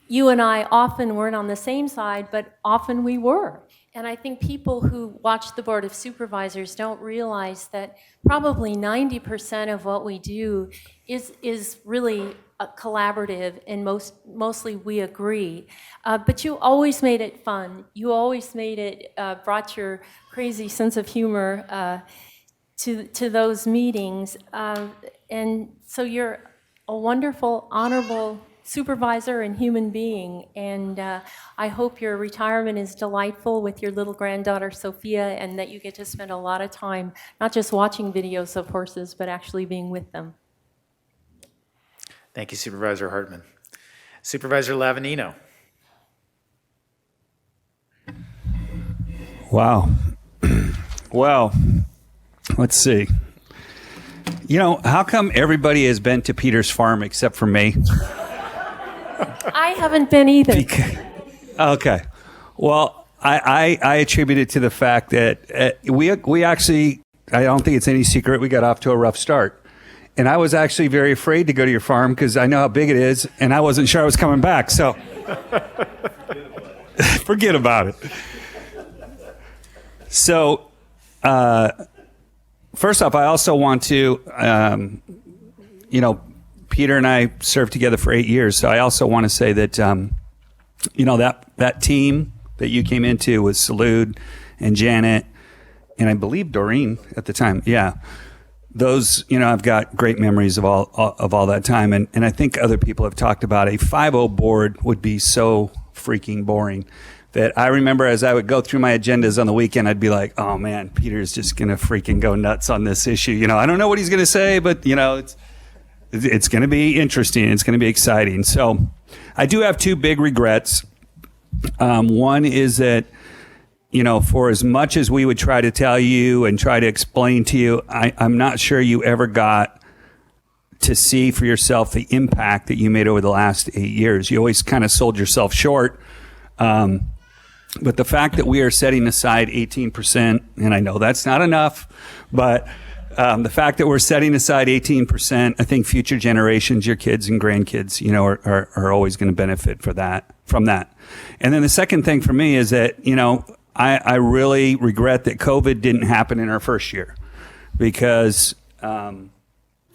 you and I often weren't on the same side, but often we were. And I think people who watch the Board of Supervisors don't realize that probably 90% of what we do is really collaborative, and mostly we agree. But you always made it fun. You always made it, brought your crazy sense of humor to those meetings. And so you're a wonderful, honorable supervisor and human being, and I hope your retirement is delightful with your little granddaughter Sophia, and that you get to spend a lot of time not just watching videos of horses, but actually being with them. Thank you, Supervisor Hartman. Supervisor Lavanino. Wow. Well, let's see. How come everybody has been to Peter's farm except for me? I haven't been either. Okay. Well, I attribute it to the fact that we actually, I don't think it's any secret, we got off to a rough start. And I was actually very afraid to go to your farm because I know how big it is, and I wasn't sure I was coming back. So forget about it. So first off, I also want to, Peter and I served together for 8 years. So I also want to say that, that team that you came into with Salud and Janet, and I believe Doreen at the time. Yeah. Those, I've got great memories of all that time. And I think other people have talked about a 5-0 board would be so freaking boring that I remember as I would go through my agendas on the weekend, I'd be like, oh man, Peter's just going to freaking go nuts on this issue. I don't know what he's going to say, but it's going to be interesting. It's going to be exciting. So I do have 2 big regrets. One is that, for as much as we would try to tell you and try to explain to you, I'm not sure you ever got to see for yourself the impact that you made over the last 8 years. You always kind of sold yourself short. But the fact that we are setting aside 18%, and I know that's not enough, but the fact that we're setting aside 18%, I think future generations, your kids and grandkids, are always going to benefit from that. And then the second thing for me is that, I really regret that COVID didn't happen in our first year, because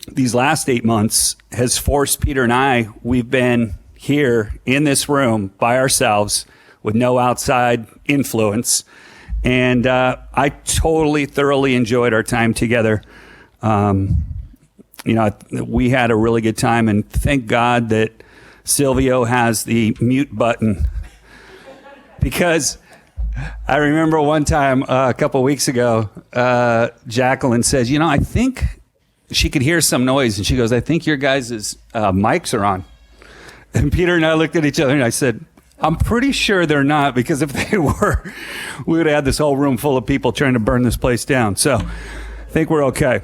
these last 8 months has forced Peter and we've been here in this room by ourselves with no outside influence. And I thoroughly enjoyed our time together. We had a really good time, and thank God that Silvio has the mute button, because I remember one time a couple weeks ago, Jacqueline says, I think she could hear some noise. And she goes, I think your guys' mics are on. And Peter and I looked at each other and I said, I'm pretty sure they're not, because if they were, we would have had this whole room full of people trying to burn this place down. So I think we're okay.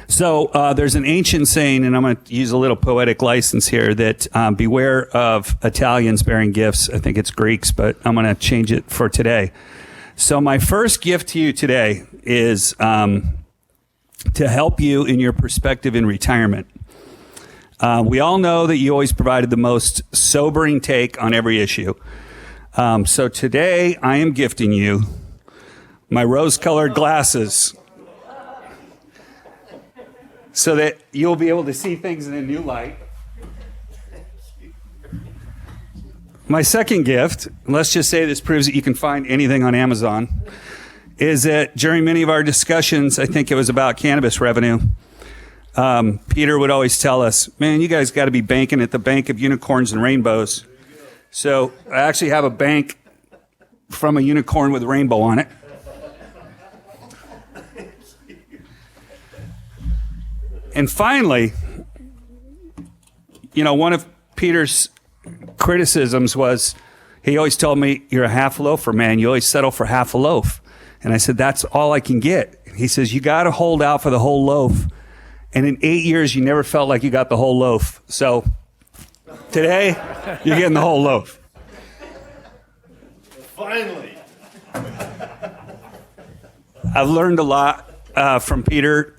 So there's an ancient saying, and I'm going to use a little poetic license here, that beware of Italians bearing gifts. I think it's Greeks, but I'm going to change it for today. So my first gift to you today is to help you in your perspective in retirement. We all know that you always provided the most sobering take on every issue. So today I am gifting you my rose-colored glasses so that you'll be able to see things in a new light. My second gift, let's just say this proves that you can find anything on Amazon, is that during many of our discussions, I think it was about cannabis revenue, Peter would always tell us, man, you guys got to be banking at the bank of unicorns and rainbows. So I actually have a bank from a unicorn with a rainbow on it. And finally, one of Peter's criticisms was he always told me, you're a half loafer, man. You always settle for half a loaf. And I said, that's all I can get. He says, you got to hold out for the whole loaf. And in 8 years, you never felt like you got the whole loaf. So today, you're getting the whole loaf. Finally. I've learned a lot from Peter.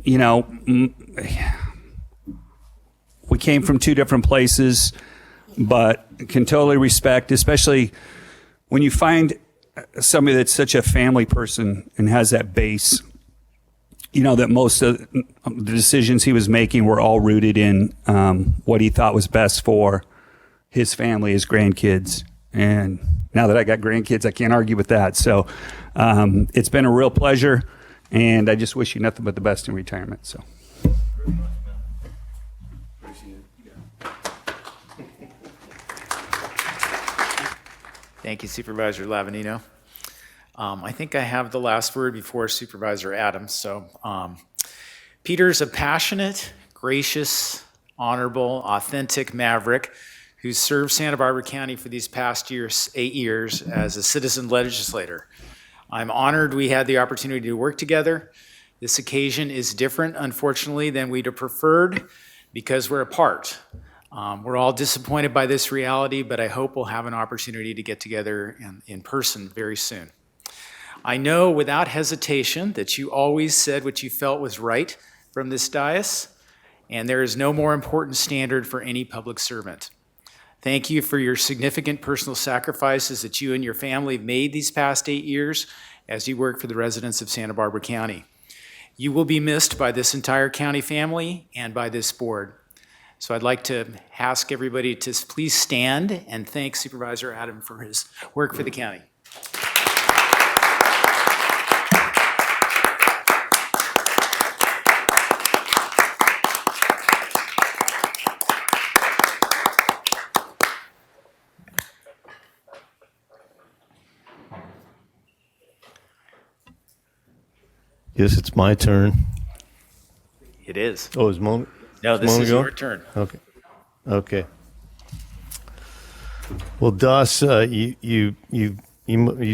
We came from two different places, but can totally respect, especially when you find somebody that's such a family person and has that base, that most of the decisions he was making were all rooted in what he thought was best for his family, his grandkids. And now that I got grandkids, I can't argue with that. So it's been a real pleasure. And I just wish you nothing but the best in retirement. So, Thank you, Supervisor Lavanino. I think I have the last word before Supervisor Adams. So, Peter's a passionate, gracious, honorable, authentic maverick who served Santa Barbara County for these past 8 years as a citizen legislator. I'm honored we had the opportunity to work together. This occasion is different, unfortunately, than we'd have preferred because we're apart. We're all disappointed by this reality, but I hope we'll have an opportunity to get together in person very soon. I know without hesitation that you always said what you felt was right from this dais, and there is no more important standard for any public servant. Thank you for your significant personal sacrifices that you and your family have made these past 8 years as you work for the residents of Santa Barbara County. You will be missed by this entire county family and by this board. So I'd like to ask everybody to please stand and thank Supervisor Adam for his work for the county. Guess it's my turn. It is. Oh, it's moment. No, this is your turn. Okay. Well, Das, you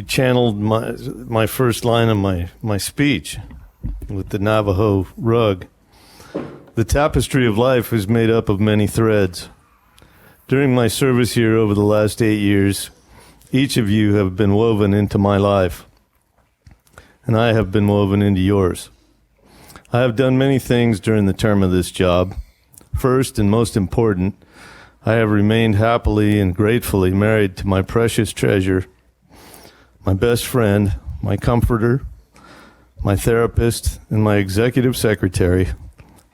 channeled my first line of my speech with the Navajo rug. The tapestry of life is made up of many threads. During my service here over the last 8 years, each of you have been woven into my life, and I have been woven into yours. I have done many things during the term of this job. First and most important, I have remained happily and gratefully married to my precious treasure, my best friend, my comforter, my therapist, and my executive secretary,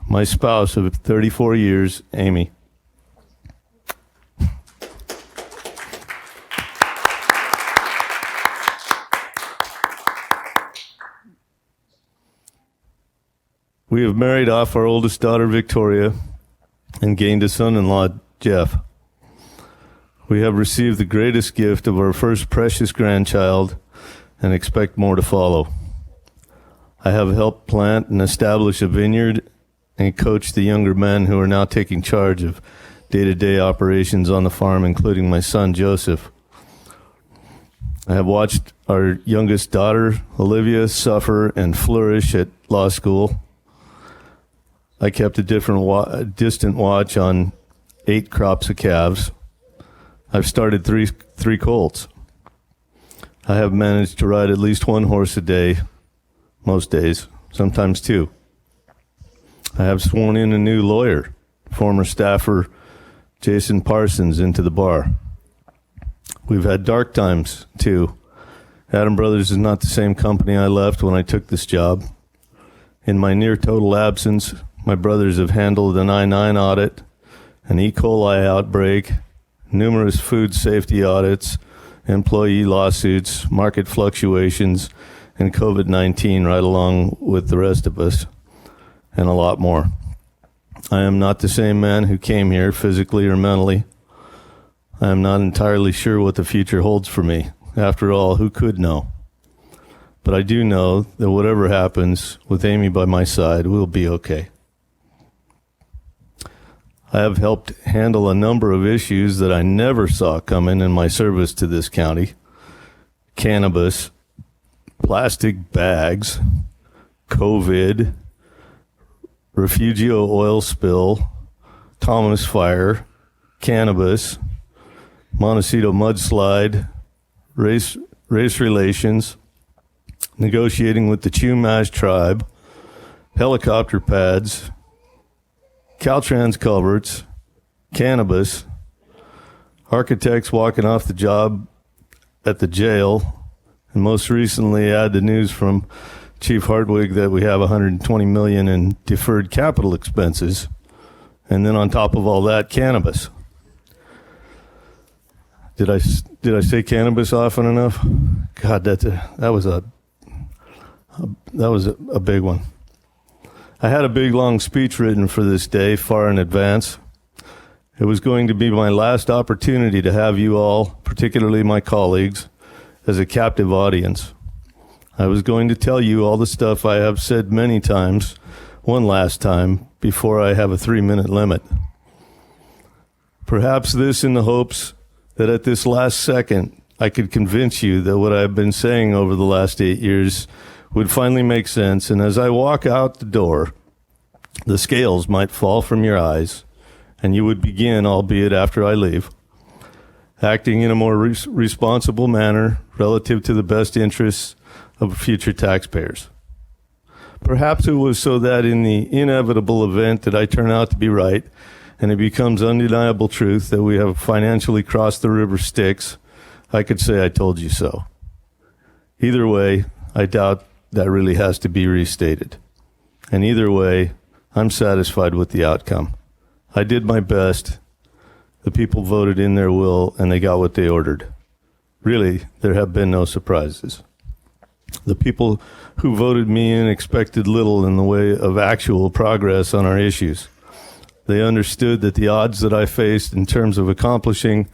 my spouse of 34 years, Amy. We have married off our oldest daughter, Victoria, and gained a son-in-law, Jeff. We have received the greatest gift of our first precious grandchild and expect more to follow. I have helped plant and establish a vineyard and coached the younger men who are now taking charge of day-to-day operations on the farm, including my son, Joseph. I have watched our youngest daughter, Olivia, suffer and flourish at law school. I kept a distant watch on 8 crops of calves. I've started three colts. I have managed to ride at least 1 horse a day, most days, sometimes 2. I have sworn in a new lawyer, former staffer Jason Parsons, into the bar. We've had dark times, too. Adam Brothers is not the same company I left when I took this job. In my near total absence, my brothers have handled an I-9 audit, an E. coli outbreak, numerous food safety audits, employee lawsuits, market fluctuations, and COVID-19 right along with the rest of us, and a lot more. I am not the same man who came here physically or mentally. I am not entirely sure what the future holds for me. After all, who could know? But I do know that whatever happens, with Amy by my side, we'll be okay. I have helped handle a number of issues that I never saw coming in my service to this county. Cannabis, plastic bags, COVID, Refugio oil spill, Thomas fire, cannabis, Montecito mudslide, race relations, negotiating with the Chumash tribe, helicopter pads, Caltrans culverts, cannabis, architects walking off the job at the jail, and most recently I had the news from Chief Hartwig that we have $120 million in deferred capital expenses, and then on top of all that, cannabis. Did I say cannabis often enough? God, that was a big one. I had a big long speech written for this day far in advance. It was going to be my last opportunity to have you all, particularly my colleagues, as a captive audience. I was going to tell you all the stuff I have said many times, one last time, before I have a 3-minute limit. Perhaps this in the hopes that at this last second, I could convince you that what I've been saying over the last 8 years would finally make sense, and as I walk out the door, the scales might fall from your eyes, and you would begin, albeit after I leave, acting in a more responsible manner relative to the best interests of future taxpayers. Perhaps it was so that in the inevitable event that I turn out to be right, and it becomes undeniable truth that we have financially crossed the river Styx, I could say I told you so. Either way, I doubt that really has to be restated. And either way, I'm satisfied with the outcome. I did my best. The people voted in their will, and they got what they ordered. Really, there have been no surprises. The people who voted me in expected little in the way of actual progress on our issues. They understood that the odds that I faced in terms of accomplishing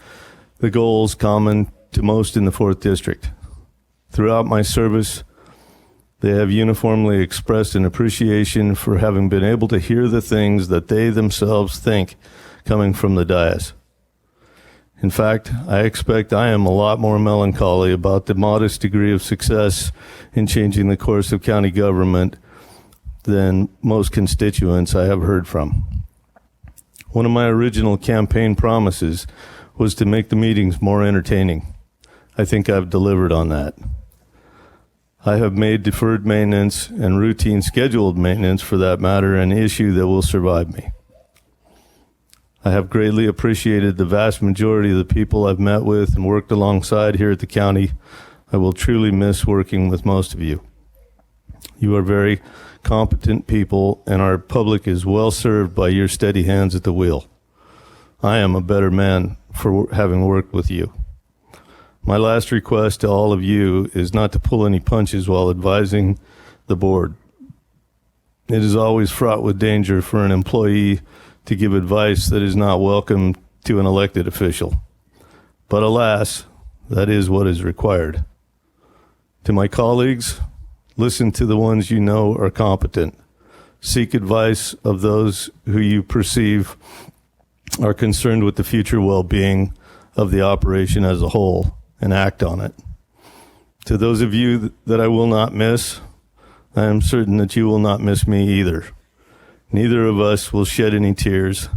the goals common to most in the 4th District. Throughout my service, they have uniformly expressed an appreciation for having been able to hear the things that they themselves think coming from the dais. In fact, I expect I am a lot more melancholy about the modest degree of success in changing the course of county government than most constituents I have heard from. One of my original campaign promises was to make the meetings more entertaining. I think I've delivered on that. I have made deferred maintenance and routine scheduled maintenance, for that matter, an issue that will survive me. I have greatly appreciated the vast majority of the people I've met with and worked alongside here at the county. I will truly miss working with most of you. You are very competent people, and our public is well served by your steady hands at the wheel. I am a better man for having worked with you. My last request to all of you is not to pull any punches while advising the board. It is always fraught with danger for an employee to give advice that is not welcome to an elected official. But alas, that is what is required. To my colleagues, listen to the ones you know are competent. Seek advice of those who you perceive are concerned with the future well-being of the operation as a whole, and act on it. To those of you that I will not miss, I am certain that you will not miss me either. Neither of us will shed any tears.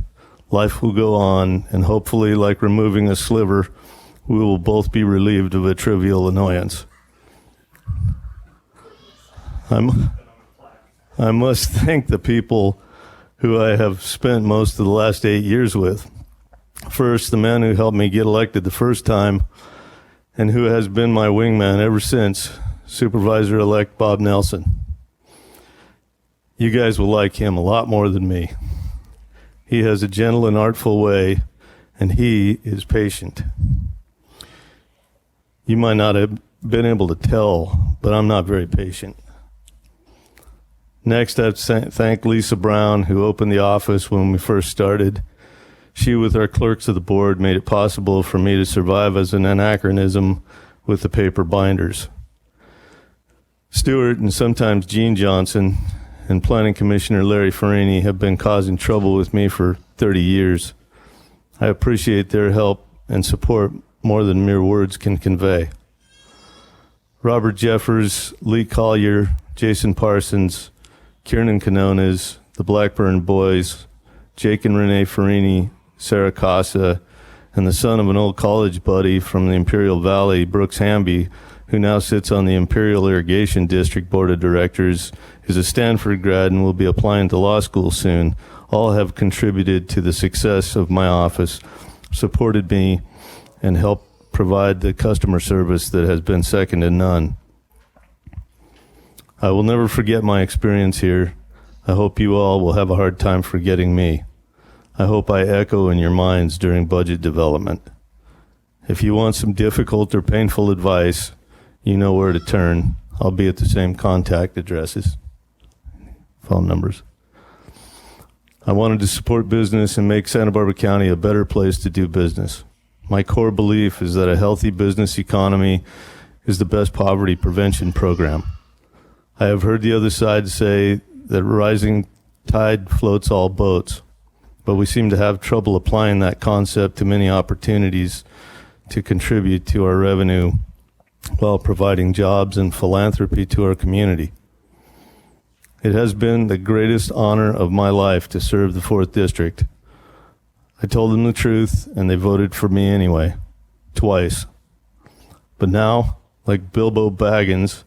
Life will go on, and hopefully, like removing a sliver, we will both be relieved of a trivial annoyance. I must thank the people who I have spent most of the last 8 years with. First, the man who helped me get elected the first time and who has been my wingman ever since, Supervisor-elect Bob Nelson. You guys will like him a lot more than me. He has a gentle and artful way, and he is patient. You might not have been able to tell, but I'm not very patient. Next, I'd thank Lisa Brown, who opened the office when we first started. She, with our clerks of the board, made it possible for me to survive as an anachronism with the paper binders. Stuart and sometimes Gene Johnson and Planning Commissioner Larry Farini have been causing trouble with me for 30 years. I appreciate their help and support more than mere words can convey. Robert Jeffers, Lee Collier, Jason Parsons, Kiernan Canones, the Blackburn Boys, Jake and Renee Farini, Sarah Casa, and the son of an old college buddy from the Imperial Valley, Brooks Hamby, who now sits on the Imperial Irrigation District Board of Directors, is a Stanford grad and will be applying to law school soon. All have contributed to the success of my office, supported me, and helped provide the customer service that has been second to none. I will never forget my experience here. I hope you all will have a hard time forgetting me. I hope I echo in your minds during budget development. If you want some difficult or painful advice, you know where to turn. I'll be at the same contact addresses, phone numbers. I wanted to support business and make Santa Barbara County a better place to do business. My core belief is that a healthy business economy is the best poverty prevention program. I have heard the other side say that rising tide floats all boats, but we seem to have trouble applying that concept to many opportunities to contribute to our revenue while providing jobs and philanthropy to our community. It has been the greatest honor of my life to serve the 4th District. I told them the truth, and they voted for me anyway, twice. But now, like Bilbo Baggins,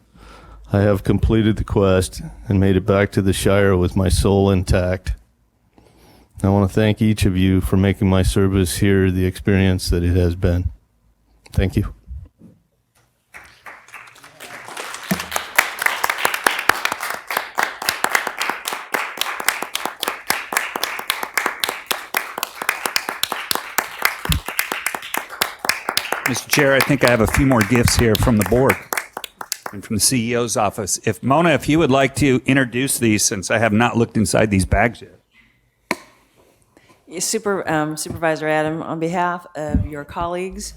I have completed the quest and made it back to the Shire with my soul intact. I want to thank each of you for making my service here the experience that it has been. Thank you. Mr. Chair, I think I have a few more gifts here from the board and from the CEO's office. If Mona, if you would like to introduce these, since I have not looked inside these bags yet. Supervisor Adam, on behalf of your colleagues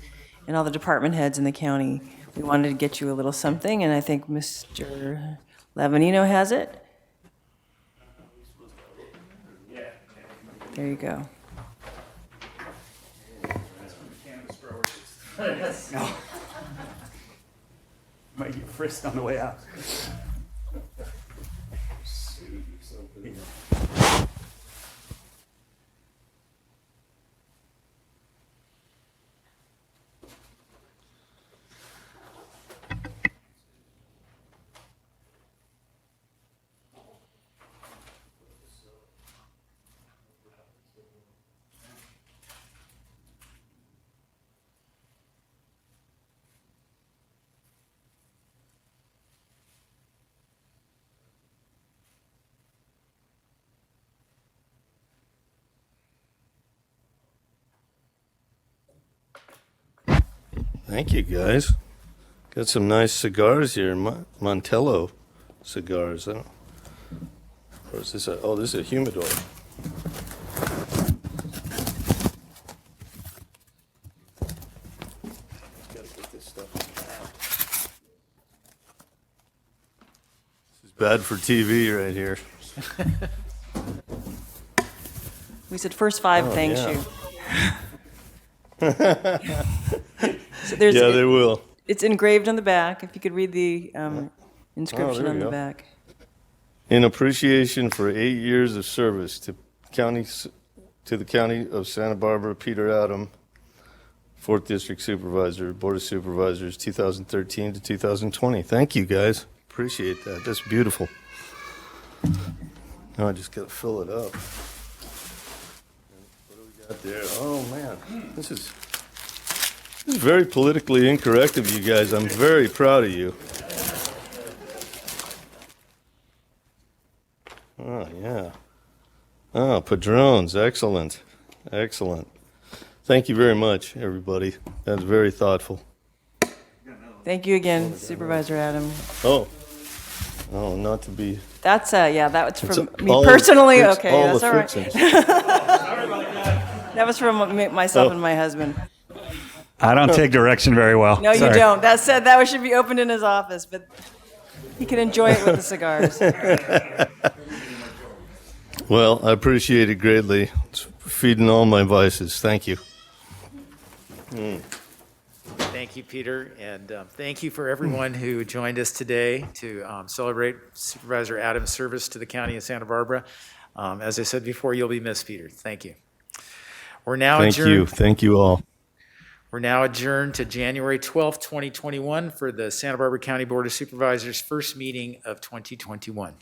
and all the department heads in the county, we wanted to get you a little something, and I think Mr. Lavanino has it. There you go. No. Might get frisked on the way out. Thank you, guys. Got some nice cigars here, Montello cigars. Or is this a, oh, this is a humidor. Bad for TV right here. We said first five, Oh, thanks yeah. you. So there's, Yeah, they will. It's engraved on the back, if you could read the inscription there on you the go. back. In appreciation for 8 years of service to the county of Santa Barbara, Peter Adam, 4th District Supervisor, Board of Supervisors, 2013 to 2020. Thank you, guys. Appreciate that. That's beautiful. Now I just got to fill it up. What do we got there? Oh, man. This is very politically incorrect of you guys. I'm very proud of you. Oh, yeah. Oh, Padrones. Excellent. Excellent. Thank you very much, everybody. That's very thoughtful. Thank you again, Supervisor Adam. Oh, not to be. That's, yeah, that was It's from all me the personally. fix- Okay, all that's the all right. fixings. That was from myself Oh. and my husband. I don't take direction very well. No, you Sorry. don't. That said, that should be opened in his office, but he can enjoy it with the cigars. Well, I appreciate it greatly. It's feeding all my vices. Thank you. Thank you, Peter, and thank you for everyone who joined us today to celebrate Supervisor Adams' service to the county of Santa Barbara. As I said before, you'll be missed, Peter. Thank you. We're now Thank adjourned. you. Thank you all. We're now adjourned to January 12th, 2021 for the Santa Barbara County Board of Supervisors' first meeting of 2021.